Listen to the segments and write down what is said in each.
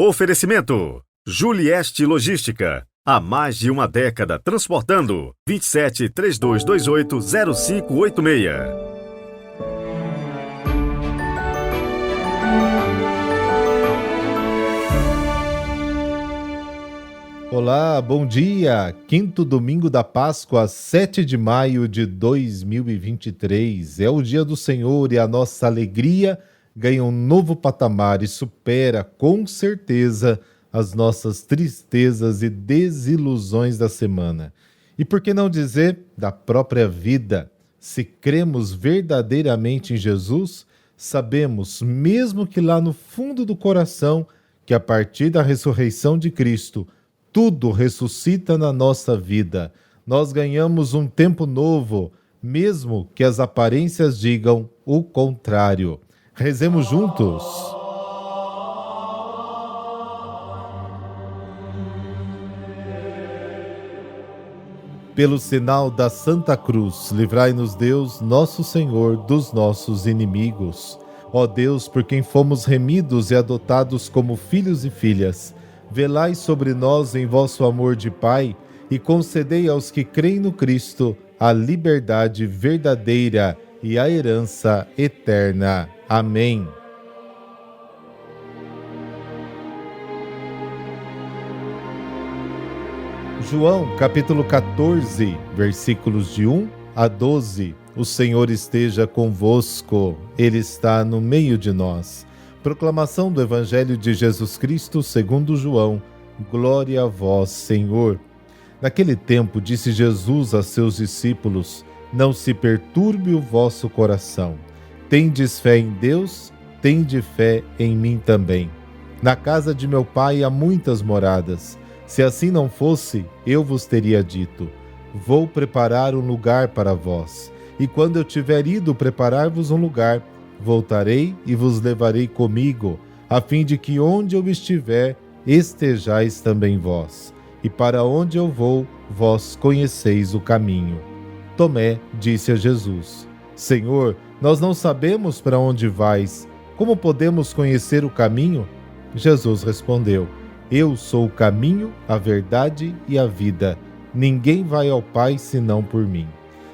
Oferecimento: Julieste Logística. Há mais de uma década transportando. 27-3228-0586. Olá, bom dia! Quinto domingo da Páscoa, 7 de maio de 2023. É o dia do Senhor e a nossa alegria ganha um novo patamar e supera, com certeza, as nossas tristezas e desilusões da semana. E por que não dizer da própria vida? Se cremos verdadeiramente em Jesus, sabemos, mesmo que lá no fundo do coração, que a partir da ressurreição de Cristo, tudo ressuscita na nossa vida. Nós ganhamos um tempo novo, mesmo que as aparências digam o contrário. Rezemos juntos. Pelo sinal da Santa Cruz, livrai-nos Deus, nosso Senhor, dos nossos inimigos. Ó Deus, por quem fomos remidos e adotados como filhos e filhas, velai sobre nós em vosso amor de Pai e concedei aos que creem no Cristo a liberdade verdadeira e a herança eterna. Amém. João, capítulo 14, versículos de 1 a 12. O Senhor esteja convosco, Ele está no meio de nós. Proclamação do Evangelho de Jesus Cristo segundo João. Glória a vós, Senhor. Naquele tempo disse Jesus a seus discípulos: não se perturbe o vosso coração. Tendes fé em Deus, tende fé em mim também. Na casa de meu Pai há muitas moradas. Se assim não fosse, eu vos teria dito: vou preparar um lugar para vós. E quando eu tiver ido preparar-vos um lugar, voltarei e vos levarei comigo, a fim de que onde eu estiver, estejais também vós. E para onde eu vou, vós conheceis o caminho. Tomé disse a Jesus: Senhor, nós não sabemos para onde vais. Como podemos conhecer o caminho? Jesus respondeu: Eu sou o caminho, a verdade e a vida. Ninguém vai ao Pai senão por mim.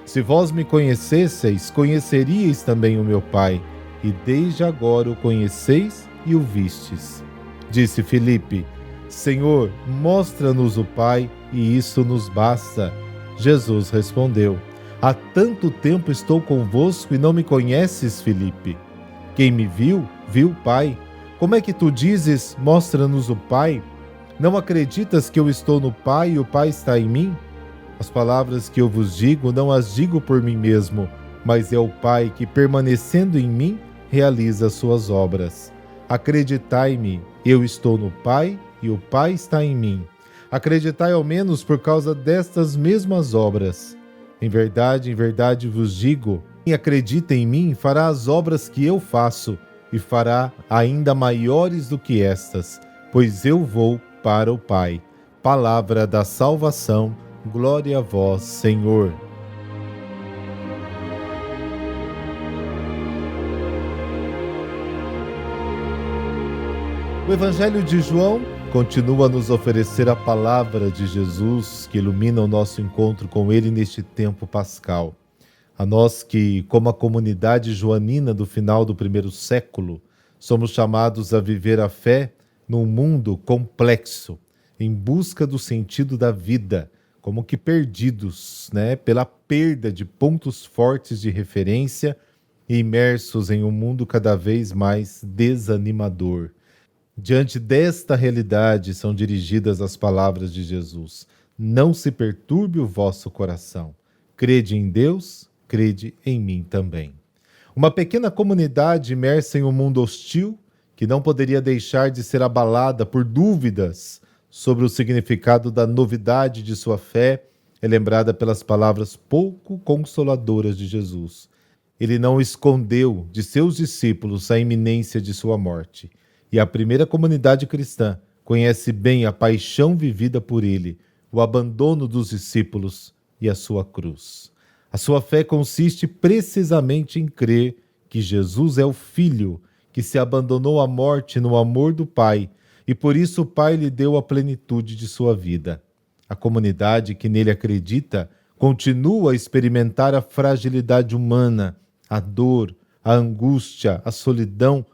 Se vós me conhecesseis, conheceríeis também o meu Pai. E desde agora o conheceis e o vistes. Disse Filipe: Senhor, mostra-nos o Pai, e isso nos basta. Jesus respondeu: Há tanto tempo estou convosco e não me conheces, Filipe? Quem me viu, viu o Pai. Como é que tu dizes: mostra-nos o Pai? Não acreditas que eu estou no Pai e o Pai está em mim? As palavras que eu vos digo, não as digo por mim mesmo, mas é o Pai que, permanecendo em mim, realiza as suas obras. Acreditai-me, eu estou no Pai e o Pai está em mim. Acreditai ao menos por causa destas mesmas obras. Em verdade vos digo, quem acredita em mim fará as obras que eu faço e fará ainda maiores do que estas, pois eu vou para o Pai. Palavra da salvação, glória a vós, Senhor. O Evangelho de João continua a nos oferecer a palavra de Jesus que ilumina o nosso encontro com Ele neste tempo pascal. A nós que, como a comunidade joanina do final do primeiro século, somos chamados a viver a fé num mundo complexo, em busca do sentido da vida, como que perdidos, pela perda de pontos fortes de referência e imersos em um mundo cada vez mais desanimador. Diante desta realidade são dirigidas as palavras de Jesus: não se perturbe o vosso coração. Crede em Deus, crede em mim também. Uma pequena comunidade imersa em um mundo hostil, que não poderia deixar de ser abalada por dúvidas sobre o significado da novidade de sua fé, é lembrada pelas palavras pouco consoladoras de Jesus. Ele não escondeu de seus discípulos a iminência de sua morte. E a primeira comunidade cristã conhece bem a paixão vivida por ele, o abandono dos discípulos e a sua cruz. A sua fé consiste precisamente em crer que Jesus é o Filho que se abandonou à morte no amor do Pai e por isso o Pai lhe deu a plenitude de sua vida. A comunidade que nele acredita continua a experimentar a fragilidade humana, a dor, a angústia, a solidão,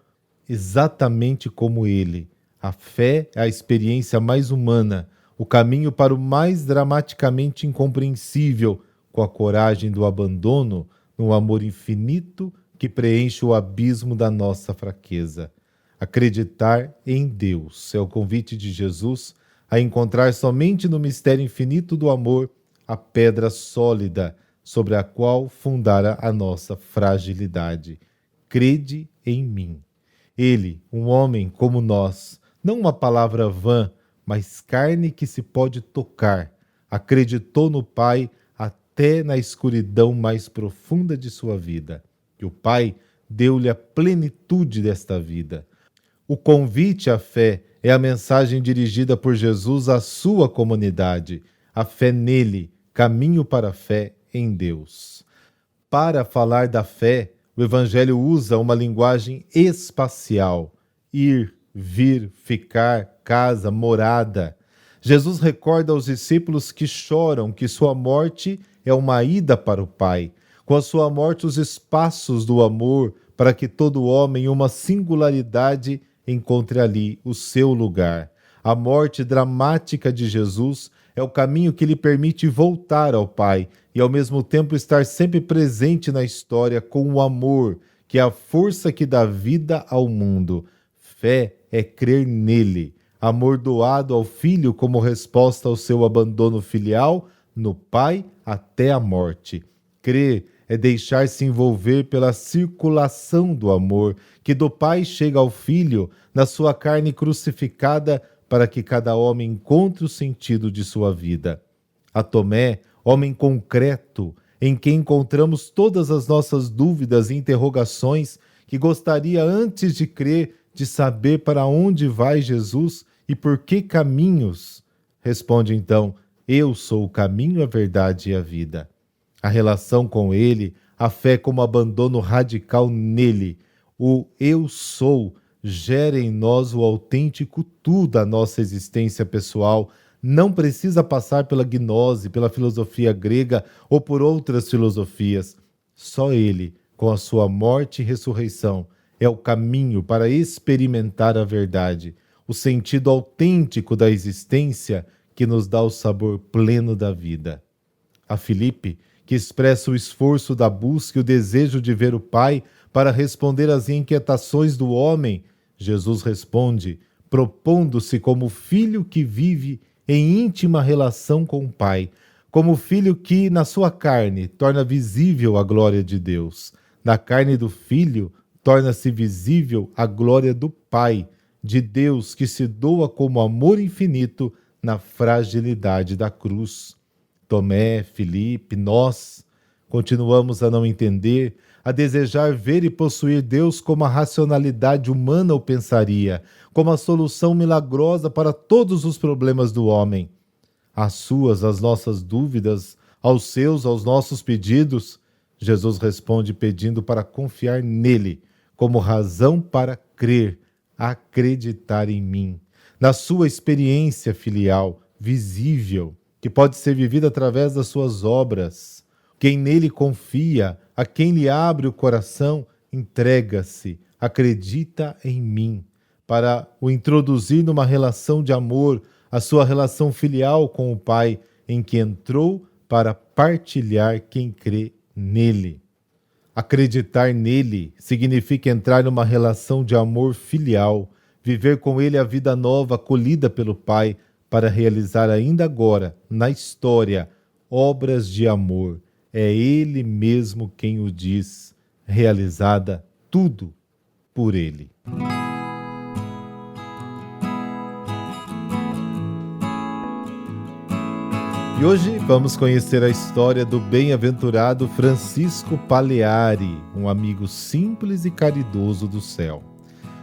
exatamente como ele. A fé é a experiência mais humana, o caminho para o mais dramaticamente incompreensível, com a coragem do abandono, no amor infinito que preenche o abismo da nossa fraqueza. Acreditar em Deus é o convite de Jesus a encontrar somente no mistério infinito do amor a pedra sólida sobre a qual fundara a nossa fragilidade. Crede em mim. Ele, um homem como nós, não uma palavra vã, mas carne que se pode tocar, acreditou no Pai até na escuridão mais profunda de sua vida. E o Pai deu-lhe a plenitude desta vida. O convite à fé é a mensagem dirigida por Jesus à sua comunidade. A fé nele, caminho para a fé em Deus. Para falar da fé, o Evangelho usa uma linguagem espacial. Ir, vir, ficar, casa, morada. Jesus recorda aos discípulos que choram que sua morte é uma ida para o Pai. Com a sua morte, os espaços do amor, para que todo homem, uma singularidade, encontre ali o seu lugar. A morte dramática de Jesus é o caminho que lhe permite voltar ao Pai e, ao mesmo tempo, estar sempre presente na história com o amor, que é a força que dá vida ao mundo. Fé é crer nele. Amor doado ao Filho como resposta ao seu abandono filial, no Pai até a morte. Crer é deixar-se envolver pela circulação do amor, que do Pai chega ao Filho, na sua carne crucificada, para que cada homem encontre o sentido de sua vida. A Tomé, homem concreto, em quem encontramos todas as nossas dúvidas e interrogações, que gostaria, antes de crer, de saber para onde vai Jesus e por que caminhos. Responde então: eu sou o caminho, a verdade e a vida. A relação com ele, a fé como abandono radical nele, o eu sou, gera em nós o autêntico tu da nossa existência pessoal. Não precisa passar pela gnose, pela filosofia grega ou por outras filosofias. Só ele, com a sua morte e ressurreição, é o caminho para experimentar a verdade, o sentido autêntico da existência que nos dá o sabor pleno da vida. A Filipe, que expressa o esforço da busca e o desejo de ver o Pai para responder às inquietações do homem, Jesus responde, propondo-se como filho que vive em íntima relação com o Pai, como filho que, na sua carne, torna visível a glória de Deus. Na carne do Filho, torna-se visível a glória do Pai, de Deus que se doa como amor infinito na fragilidade da cruz. Tomé, Filipe, nós continuamos a não entender, a desejar ver e possuir Deus como a racionalidade humana o pensaria, como a solução milagrosa para todos os problemas do homem. Às nossas dúvidas, aos nossos pedidos, Jesus responde pedindo para confiar nele, como razão para crer, acreditar em mim, na sua experiência filial, visível, que pode ser vivida através das suas obras. Quem nele confia, a quem lhe abre o coração, entrega-se, acredita em mim, para o introduzir numa relação de amor, a sua relação filial com o Pai, em que entrou para partilhar quem crê nele. Acreditar nele significa entrar numa relação de amor filial, viver com ele a vida nova acolhida pelo Pai, para realizar ainda agora, na história, obras de amor. É ele mesmo quem o diz, realizada tudo por ele. E hoje vamos conhecer a história do bem-aventurado Francisco Paleari, um amigo simples e caridoso do céu.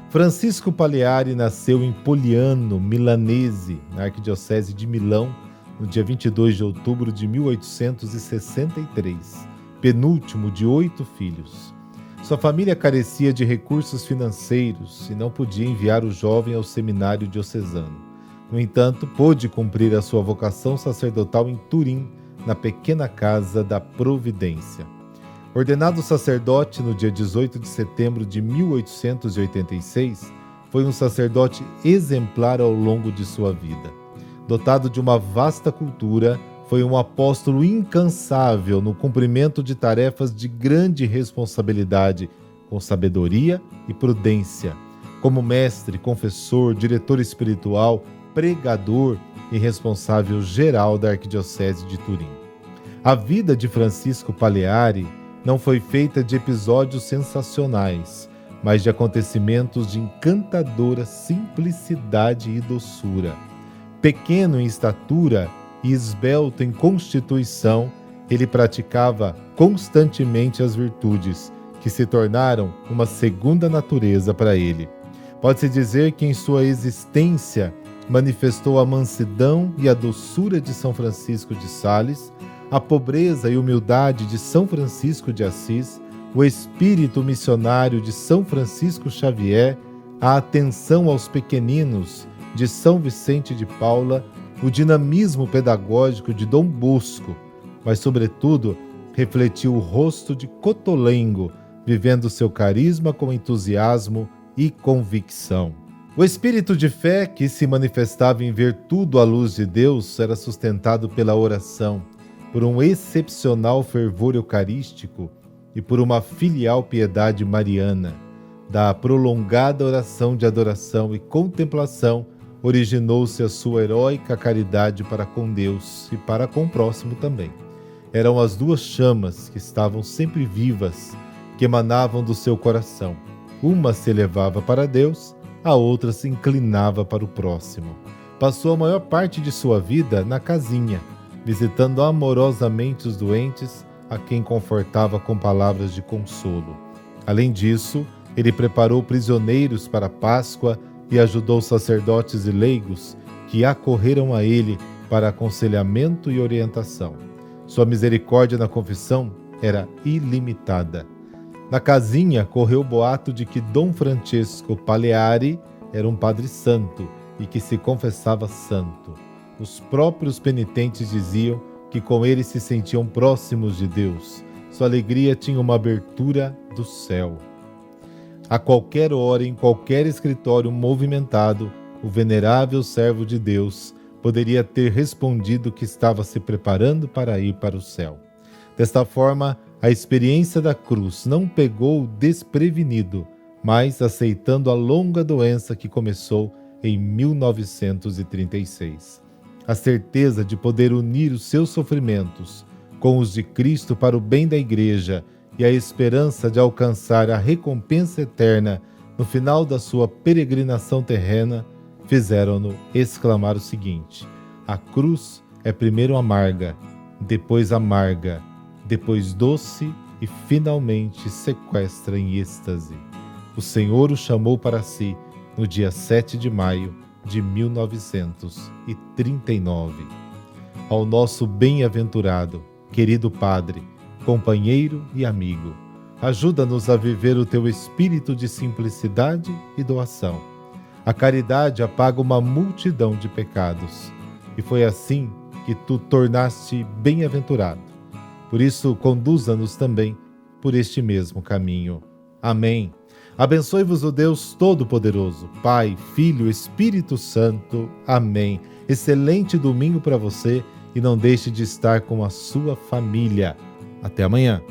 Francisco Paleari nasceu em Poliano, Milanese, na Arquidiocese de Milão, no dia 22 de outubro de 1863, penúltimo de 8 filhos. Sua família carecia de recursos financeiros e não podia enviar o jovem ao seminário diocesano. No entanto, pôde cumprir a sua vocação sacerdotal em Turim, na pequena casa da Providência. Ordenado sacerdote no dia 18 de setembro de 1886, foi um sacerdote exemplar ao longo de sua vida. Dotado de uma vasta cultura, foi um apóstolo incansável no cumprimento de tarefas de grande responsabilidade, com sabedoria e prudência. Como mestre, confessor, diretor espiritual, pregador e responsável geral da Arquidiocese de Turim. A vida de Francisco Paleari não foi feita de episódios sensacionais, mas de acontecimentos de encantadora simplicidade e doçura. Pequeno em estatura e esbelto em constituição, ele praticava constantemente as virtudes, que se tornaram uma segunda natureza para ele. Pode-se dizer que em sua existência manifestou a mansidão e a doçura de São Francisco de Sales, a pobreza e humildade de São Francisco de Assis, o espírito missionário de São Francisco Xavier, a atenção aos pequeninos de São Vicente de Paula, o dinamismo pedagógico de Dom Bosco, mas, sobretudo, refletiu o rosto de Cotolengo, vivendo seu carisma com entusiasmo e convicção. O espírito de fé que se manifestava em ver tudo à luz de Deus era sustentado pela oração, por um excepcional fervor eucarístico e por uma filial piedade mariana. Da prolongada oração de adoração e contemplação originou-se a sua heróica caridade para com Deus e para com o próximo também. Eram as duas chamas que estavam sempre vivas, que emanavam do seu coração. Uma se elevava para Deus, a outra se inclinava para o próximo. Passou a maior parte de sua vida na casinha, visitando amorosamente os doentes, a quem confortava com palavras de consolo. Além disso, ele preparou prisioneiros para a Páscoa e ajudou sacerdotes e leigos que acorreram a ele para aconselhamento e orientação. Sua misericórdia na confissão era ilimitada. Na casinha correu o boato de que Dom Francesco Paleari era um padre santo e que se confessava santo. Os próprios penitentes diziam que com ele se sentiam próximos de Deus. Sua alegria tinha uma abertura do céu. A qualquer hora, em qualquer escritório movimentado, o venerável servo de Deus poderia ter respondido que estava se preparando para ir para o céu. Desta forma, a experiência da cruz não pegou desprevenido, mas aceitando a longa doença que começou em 1936. A certeza de poder unir os seus sofrimentos com os de Cristo para o bem da Igreja e a esperança de alcançar a recompensa eterna no final da sua peregrinação terrena fizeram-no exclamar o seguinte: a cruz é primeiro amarga, depois doce e finalmente sequestra em êxtase. O Senhor o chamou para si no dia 7 de maio de 1939. Ao nosso bem-aventurado, querido Padre, companheiro e amigo, ajuda-nos a viver o teu espírito de simplicidade e doação. A caridade apaga uma multidão de pecados, e foi assim que tu tornaste bem-aventurado. Por isso, conduza-nos também por este mesmo caminho. Amém. Abençoe-vos o Deus Todo-Poderoso, Pai, Filho, Espírito Santo. Amém. Excelente domingo para você e não deixe de estar com a sua família. Até amanhã.